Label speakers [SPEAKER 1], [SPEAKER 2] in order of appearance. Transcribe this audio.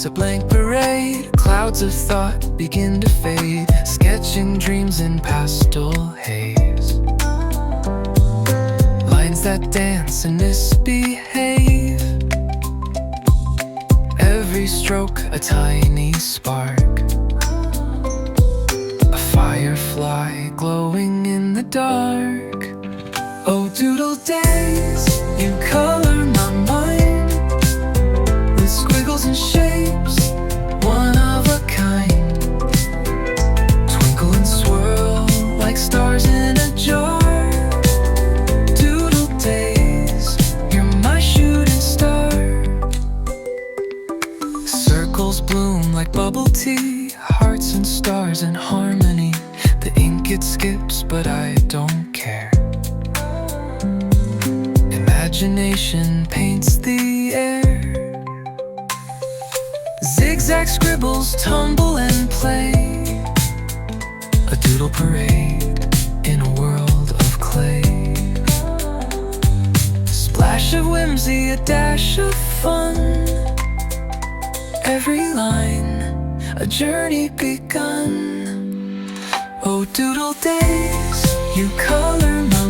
[SPEAKER 1] days, a blank parade. Clouds of thought begin to fade, sketching dreams in pastel haze. Lines that dance and misbehave, every stroke a tiny spark, a firefly glowing in the dark. Oh, doodle days, you color my mind with squiggles and shapes, one of a kind. Twinkle and swirl like stars in a jar. Doodle days, you're my shooting star. Circles bloom like bubble tea, hearts and stars in harmony. The ink it skips, but I don't care. Imagination paints the air. Zigzag scribbles tumble and play, a doodle parade in a world of clay. Splash of whimsy, a dash of fun, every line a journey begun. Oh, doodle days, you color my